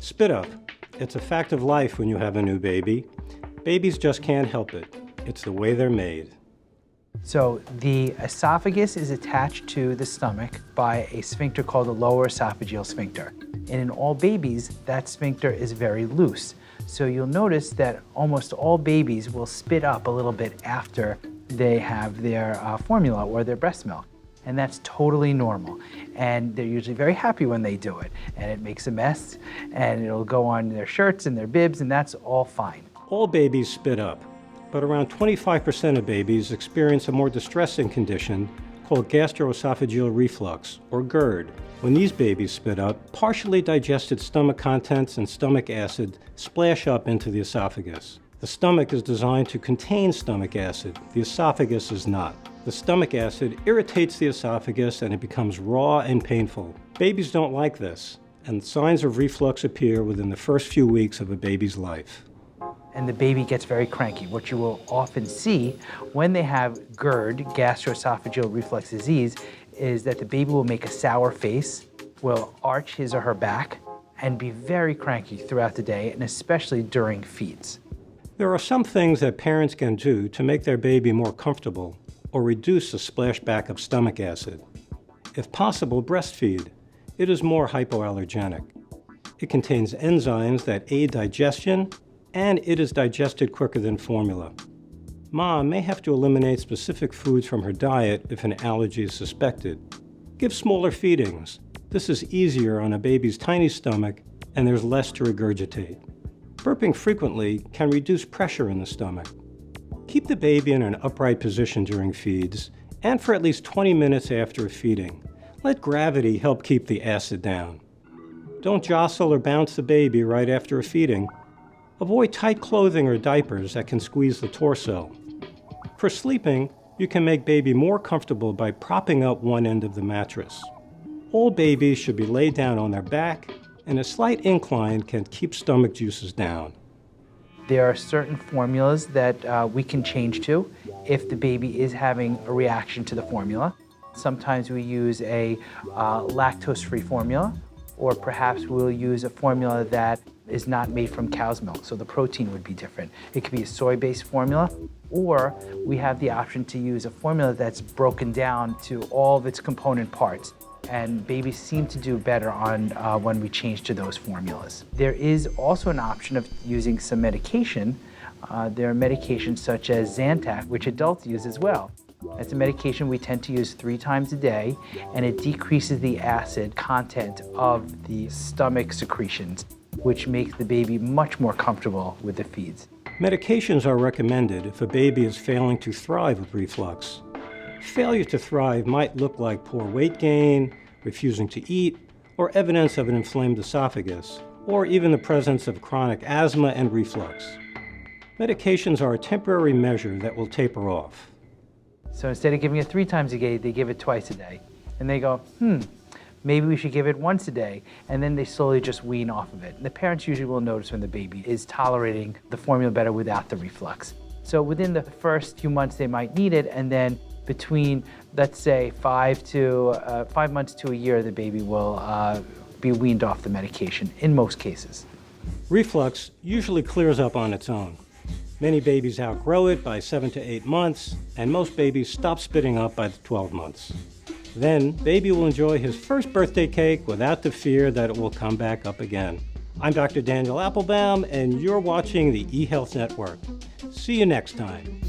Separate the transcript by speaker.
Speaker 1: Spit up. It's a fact of life when you have a new baby. Babies just can't help it. It's the way they're made.
Speaker 2: So the esophagus is attached to the stomach by a sphincter called the lower esophageal sphincter. And in all babies, that sphincter is very loose. So you'll notice that almost all babies will spit up a little bit after they have their formula or their breast milk. And that's totally normal. And they're usually very happy when they do it. And it makes a mess, and it'll go on their shirts and their bibs, and that's all fine.
Speaker 1: All babies spit up, but around 25% of babies experience a more distressing condition called gastroesophageal reflux, or GERD. When these babies spit up, partially digested stomach contents and stomach acid splash up into the esophagus. The stomach is designed to contain stomach acid. The esophagus is not. The stomach acid irritates the esophagus and it becomes raw and painful. Babies don't like this, and signs of reflux appear within the first few weeks of a baby's life.
Speaker 2: And the baby gets very cranky. What you will often see when they have GERD, gastroesophageal reflux disease, is that the baby will make a sour face, will arch his or her back, and be very cranky throughout the day, and especially during feeds.
Speaker 1: There are some things that parents can do to make their baby more comfortable or reduce the splashback of stomach acid. If possible, breastfeed. It is more hypoallergenic. It contains enzymes that aid digestion, and it is digested quicker than formula. Mom may have to eliminate specific foods from her diet if an allergy is suspected. Give smaller feedings. This is easier on a baby's tiny stomach, and there's less to regurgitate. Burping frequently can reduce pressure in the stomach. Keep the baby in an upright position during feeds and for at least 20 minutes after a feeding. Let gravity help keep the acid down. Don't jostle or bounce the baby right after a feeding. Avoid tight clothing or diapers that can squeeze the torso. For sleeping, you can make baby more comfortable by propping up one end of the mattress. All babies should be laid down on their back, and a slight incline can keep stomach juices down.
Speaker 2: There are certain formulas that we can change to if the baby is having a reaction to the formula. Sometimes we use a lactose-free formula, or perhaps we'll use a formula that is not made from cow's milk, so the protein would be different. It could be a soy-based formula, or we have the option to use a formula that's broken down to all of its component parts. And babies seem to do better on when we change to those formulas. There is also an option of using some medication. There are medications such as Zantac, which adults use as well. It's a medication we tend to use 3 times a day, and it decreases the acid content of the stomach secretions, which makes the baby much more comfortable with the feeds.
Speaker 1: Medications are recommended if a baby is failing to thrive with reflux. Failure to thrive might look like poor weight gain, refusing to eat, or evidence of an inflamed esophagus, or even the presence of chronic asthma and reflux. Medications are a temporary measure that will taper off.
Speaker 2: So instead of giving it 3 times a day, they give it twice a day. And they go, maybe we should give it once a day. And then they slowly just wean off of it. And the parents usually will notice when the baby is tolerating the formula better without the reflux. So within the first few months, they might need it, and then between, let's say, 5 months to a year, the baby will be weaned off the medication in most cases.
Speaker 1: Reflux usually clears up on its own. Many babies outgrow it by 7 to 8 months, and most babies stop spitting up by the 12 months. Then, baby will enjoy his first birthday cake without the fear that it will come back up again. I'm Dr. Daniel Applebaum, and you're watching the eHealth Network. See you next time.